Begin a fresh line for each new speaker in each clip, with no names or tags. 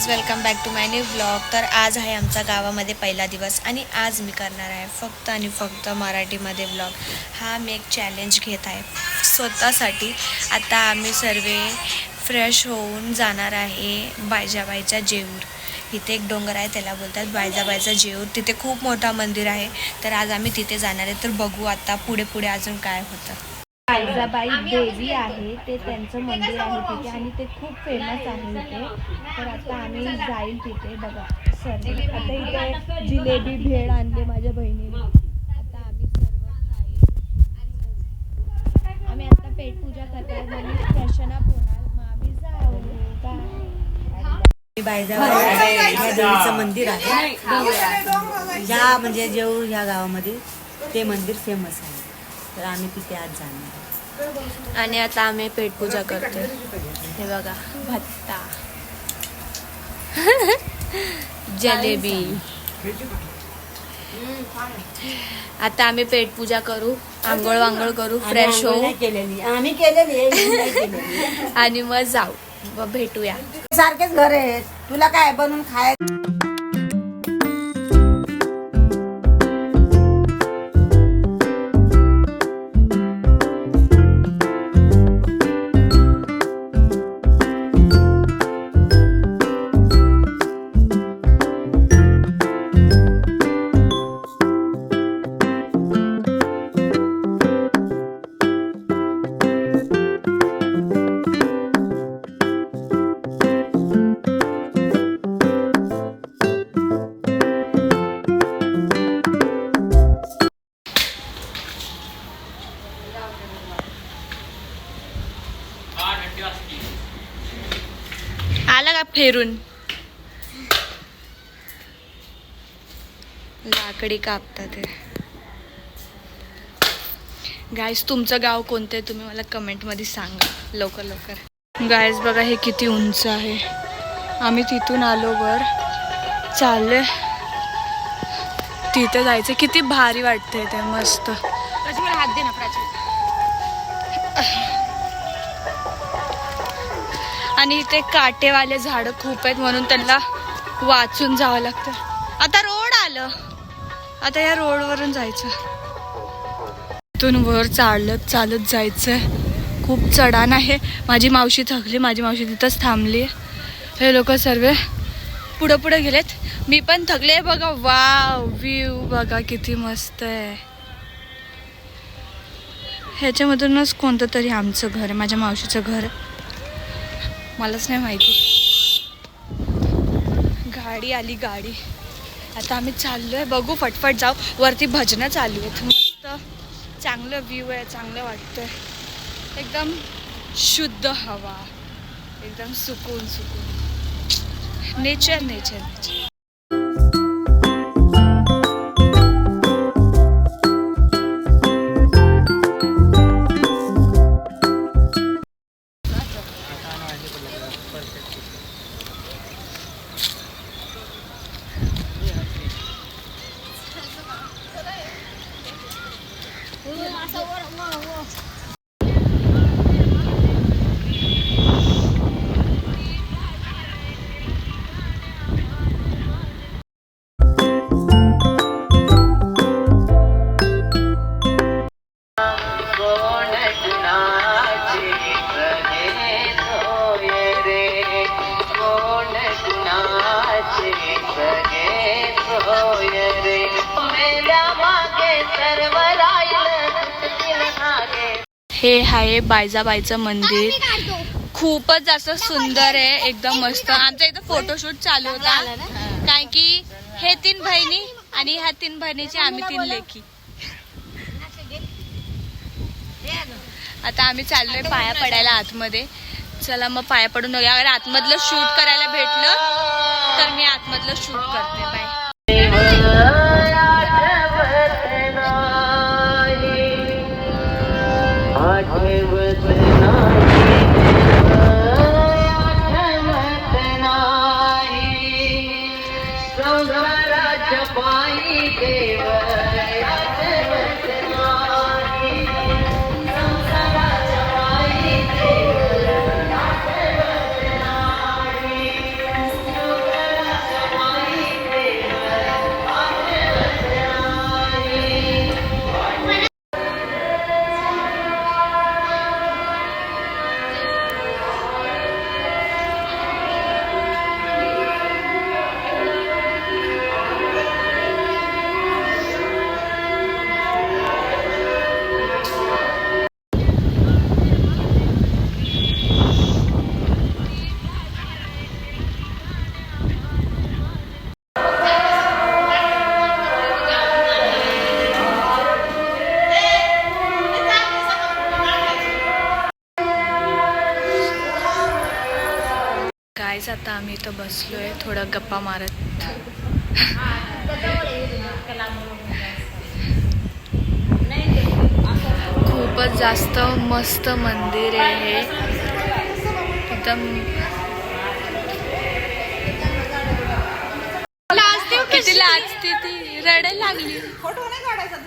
Guys, welcome back to my new blog. तर आज आहे आमचा गावामध्ये पहिला दिवस आणि आज मी करणार आहे फक्त आणि फक्त मराठीमध्ये ब्लॉग. हा मी एक चॅलेंज घेत आहे स्वतःसाठी. आता आम्ही सर्व फ्रेश होऊन जाणार आहे बायजाबाईच्या जेऊर. इथे एक डोंगर आहे, त्याला बोलतात बायजाबाईचा जेऊर. तिथे खूप मोठा मंदिर आहे, तर आज आम्ही तिथे जाणार आहे. तर बघू आता पुढे पुढे अजून काय होतं. बायजाबाई देवी आहे, ते त्यांचं मंदिर आहे तिथे आणि ते खूप फेमस आहे इथे. तर आता आम्ही जाईल तिथे. बघा सर, आता इथे जिलेबी भेळ आणले माझ्या बहिणीने. आता आम्ही सर्व खाईल. आम्ही आता पेटपूजा करणार, मम्मी फ्रेशन अप होणार, मग आम्ही जाऊ.
बायजाबाई या देवीचं मंदिर आहे. या म्हणजे जेऊर ह्या गावामध्ये ते मंदिर फेमस आहे, तर आम्ही तिथे आज जाणार.
आणि आता आम्ही पेटपूजा करतो. हे बघा, भत्ता, जलेबी. आता आम्ही पेटपूजा करू, आंघोळ वांघोळ करू, फ्रेश होऊ
आम्ही केलेली
आणि मग जाऊ. मग भेटूया.
सारखेच घर आहे, तुला काय बनवून खाय.
आला का फेरून? लाकडी कापतात. गाईज, तुमचं गाव कोणतं आहे तुम्ही मला कमेंटमध्ये सांगा लवकर लवकर. गाईज बघा, हे किती उंच आहे. आम्ही तिथून आलो वर, चालले तिथे जायचं. किती भारी वाटतंय ते, मस्त. हात दे ना प्राची. आणि इथे काटेवाले झाडं खूप आहेत, म्हणून त्यांना वाचून जावं लागतं. आता रोड आलं, आता या रोडवरून जायचं. इथून वर चालत चालत जायचं. खूप चढाण आहे. माझी मावशी थकली, माझी मावशी तिथंच थांबली. हे लोक सर्व पुढं पुढे गेलेत, मी पण थकले. बघा वाव, व्ह्यू बघा किती मस्त आहे. ह्याच्यामधूनच कोणतं तरी आमचं घर आहे, माझ्या मावशीचं घर. मलाच नाही माहिती. गाडी आली, गाडी. आता आम्ही चाललोय, बघू फटफट जाऊ. वरती भजनं चालू आहेत, मस्त चांगलं व्ह्यू आहे, चांगलं वाटतंय. एकदम शुद्ध हवा, एकदम सुकून सुकून. Nature nature nature. हे आहे बायजाबाईचं मंदिर. खूपच जास्त सुंदर आहे, एकदम मस्त. आमच्या इथं फोटोशूट चालू होता, कारण की हे 3 बहिणी आणि ह्या 3 बहिणीचे आम्ही 3 लेकी. आता आम्ही चाललोय पाया पडायला आतमध्ये. चला मग पाया पडून बघूया. अगर आतमधलं शूट करायला भेटलं तर मी आतमधलं शूट करते. बाय. गाईज आता आम्ही इथं बसलोय थोडं गप्पा मारत. खूपच जास्त मस्त मंदिर आहे हे. एकदम किती लाजते ती, रडायला लागली.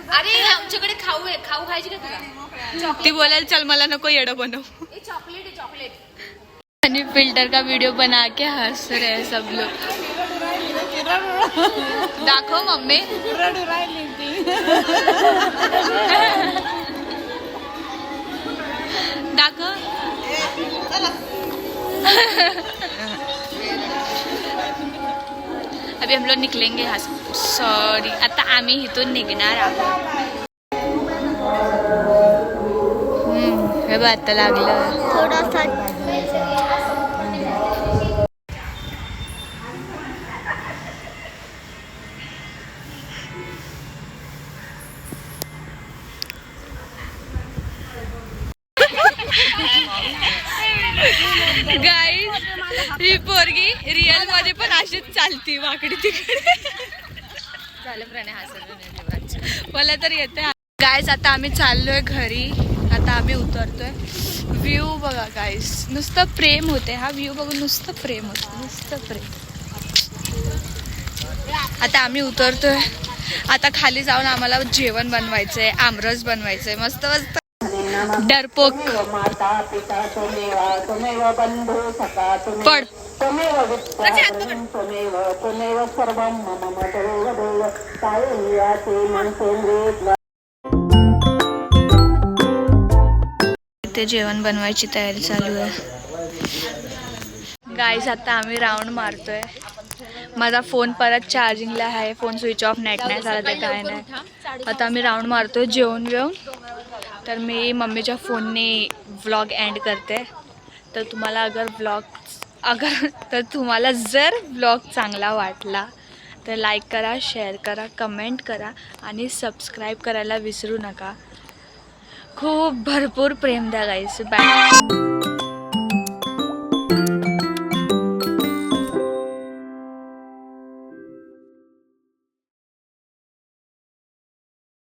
अरे आमच्याकडे खाऊ आहे, खाऊ खायची का तुला?
ती बोलायला चल मला नको येडं बनव.
चॉकलेट आहे चॉकलेट.
आणि फिल्टर का वीडियो बना के हंस रहे सब लोग. दाखव मम्मी. दाखव. अभी हम लोग निकलेंगे यहाँ से. सॉरी आता आम्ही इथून निघणार आहोत. हे बघ आता लागलं थोडासा. गाईज ही पोरगी रिअल मध्ये पण अशीच चालती वाकडी तिकडे.
झालं प्रणय हसत.
मला तर येते. गाईज आता आम्ही चाललोय घरी. आता आम्ही उतरतोय. व्ह्यू बघा गाईज, नुसतं प्रेम होते. हा व्ह्यू बघून नुसतं प्रेम होतं, नुसतं प्रेम. आता आम्ही उतरतोय. आता खाली जाऊन आम्हाला जेवण बनवायचंय, आमरस बनवायचंय मस्त मस्त. डरपोक पड. इथे जेवण बनवायची तयारी चालू आहे. गाईज आता आम्ही राऊंड मारतोय. माझा फोन परत चार्जिंगला आहे. फोन स्विच ऑफ, नेट नाही झाला ते काय नाही. आता आम्ही राऊंड मारतोय जेवण घेऊन. तर मी मम्मीच्या फोनने व्लॉग एंड करते. तर तुम्हाला तुम्हाला जर व्लॉग चांगला वाटला तर लाईक करा, शेअर करा, कमेंट करा आणि सबस्क्राईब करायला विसरू नका. खूप भरपूर प्रेम द्या गाईस. बाय.